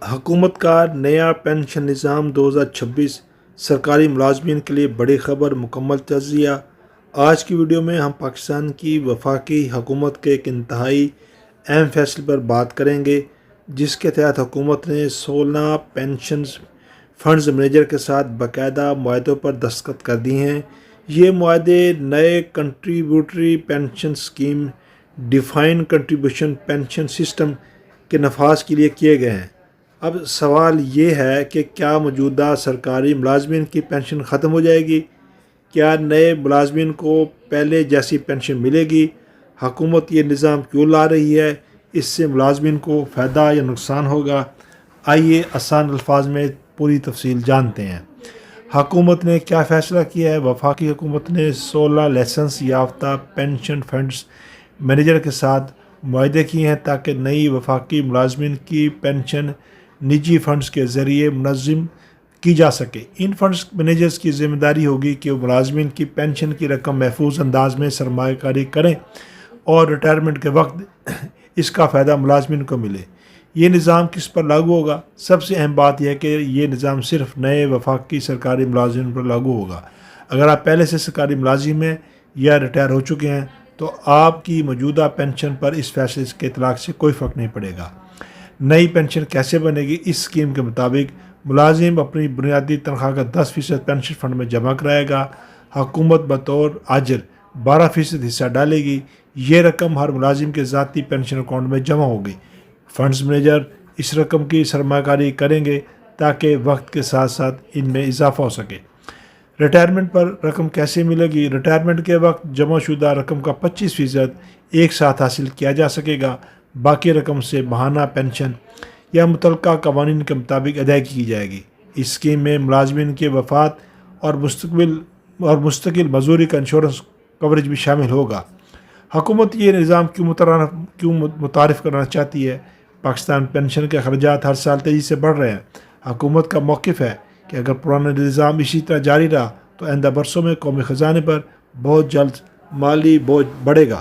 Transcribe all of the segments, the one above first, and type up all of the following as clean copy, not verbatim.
حکومت کا نیا پنشن نظام 2026 سرکاری ملازمین کے لیے بڑی خبر، مکمل تجزیہ۔ آج کی ویڈیو میں ہم پاکستان کی وفاقی حکومت کے ایک انتہائی اہم فیصلے پر بات کریں گے، جس کے تحت حکومت نے 16 پینشن فنڈز مینیجر کے ساتھ باقاعدہ معاہدوں پر دستخط کر دیے ہیں۔ یہ معاہدے نئے contributory pension scheme defined contribution pension system کے نفاذ کے لیے کیے گئے ہیں۔ اب سوال یہ ہے کہ کیا موجودہ سرکاری ملازمین کی پینشن ختم ہو جائے گی؟ کیا نئے ملازمین کو پہلے جیسی پینشن ملے گی؟ حکومت یہ نظام کیوں لا رہی ہے؟ اس سے ملازمین کو فائدہ یا نقصان ہوگا؟ آئیے آسان الفاظ میں پوری تفصیل جانتے ہیں۔ حکومت نے کیا فیصلہ کیا ہے؟ وفاقی حکومت نے 16 لائسنس یافتہ پینشن فنڈز مینیجر کے ساتھ معاہدے کیے ہیں تاکہ نئی وفاقی ملازمین کی پینشن نجی فنڈز کے ذریعے منظم کی جا سکے۔ ان فنڈز مینیجرز کی ذمہ داری ہوگی کہ وہ ملازمین کی پینشن کی رقم محفوظ انداز میں سرمایہ کاری کریں اور ریٹائرمنٹ کے وقت اس کا فائدہ ملازمین کو ملے۔ یہ نظام کس پر لاگو ہوگا؟ سب سے اہم بات یہ ہے کہ یہ نظام صرف نئے وفاقی سرکاری ملازمین پر لاگو ہوگا۔ اگر آپ پہلے سے سرکاری ملازم ہیں یا ریٹائر ہو چکے ہیں تو آپ کی موجودہ پینشن پر اس فیصلے کے اطلاق سے کوئی فرق نہیں پڑے گا۔ نئی پینشن کیسے بنے گی؟ اس اسکیم کے مطابق ملازم اپنی بنیادی تنخواہ کا 10% پینشن فنڈ میں جمع کرائے گا۔ حکومت بطور اجر 12% حصہ ڈالے گی۔ یہ رقم ہر ملازم کے ذاتی پینشن اکاؤنٹ میں جمع ہوگی۔ فنڈز مینیجر اس رقم کی سرمایہ کاری کریں گے تاکہ وقت کے ساتھ ساتھ ان میں اضافہ ہو سکے۔ ریٹائرمنٹ پر رقم کیسے ملے گی؟ ریٹائرمنٹ کے وقت جمع شدہ رقم کا 25% ایک ساتھ حاصل کیا جا سکے گا۔ باقی رقم سے ماہانہ پینشن یا متعلقہ قوانین کے مطابق ادائیگی کی جائے گی۔ اس اسکیم میں ملازمین کے وفات اور مستقل معذوری کا انشورنس کوریج بھی شامل ہوگا۔ حکومت یہ نظام کیوں متعارف کرنا چاہتی ہے؟ پاکستان پینشن کے اخراجات ہر سال تیزی سے بڑھ رہے ہیں۔ حکومت کا موقف ہے کہ اگر پرانا نظام اسی طرح جاری رہا تو آئندہ برسوں میں قومی خزانے پر بہت جلد مالی بوجھ بڑھے گا۔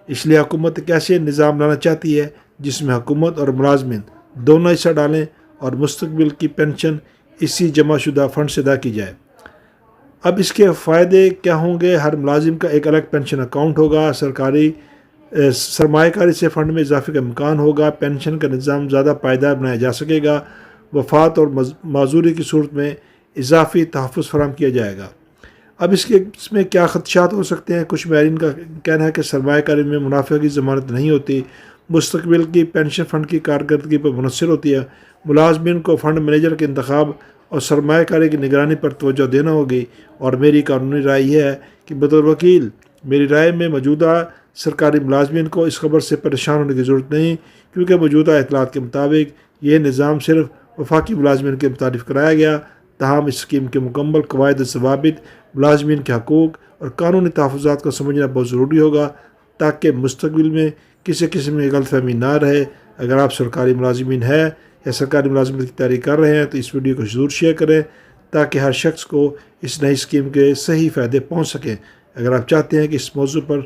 اس لیے حکومت ایک ایسے نظام لانا چاہتی ہے جس میں حکومت اور ملازمین دونوں حصہ ڈالیں اور مستقبل کی پینشن اسی جمع شدہ فنڈ سے ادا کی جائے۔ اب اس کے فائدے کیا ہوں گے؟ ہر ملازم کا ایک الگ پینشن اکاؤنٹ ہوگا۔ سرکاری سرمایہ کاری سے فنڈ میں اضافے کا امکان ہوگا۔ پینشن کا نظام زیادہ پائیدار بنایا جا سکے گا۔ وفات اور معذوری کی صورت میں اضافی تحفظ فراہم کیا جائے گا۔ اب اس میں کیا خدشات ہو سکتے ہیں؟ کچھ ماہرین کا کہنا ہے کہ سرمایہ کاری میں منافع کی ضمانت نہیں ہوتی، مستقبل کی پینشن فنڈ کی کارکردگی پر منحصر ہوتی ہے، ملازمین کو فنڈ مینیجر کے انتخاب اور سرمایہ کاری کی نگرانی پر توجہ دینا ہوگی، اور میری قانونی رائے یہ ہے کہ بطور وکیل میری رائے میں موجودہ سرکاری ملازمین کو اس خبر سے پریشان ہونے کی ضرورت نہیں، کیونکہ موجودہ اطلاعات کے مطابق یہ نظام صرف وفاقی ملازمین کے متعارف کرایا گیا۔ تاہم اس اسکیم کے مکمل قواعد و ضوابط، ملازمین کے حقوق اور قانونی تحفظات کو سمجھنا بہت ضروری ہوگا تاکہ مستقبل میں کسی قسم کی غلط فہمی نہ رہے۔ اگر آپ سرکاری ملازمین ہیں یا سرکاری ملازمت کی تیاری کر رہے ہیں تو اس ویڈیو کو ضرور شیئر کریں تاکہ ہر شخص کو اس نئی اسکیم کے صحیح فائدے پہنچ سکیں۔ اگر آپ چاہتے ہیں کہ اس موضوع پر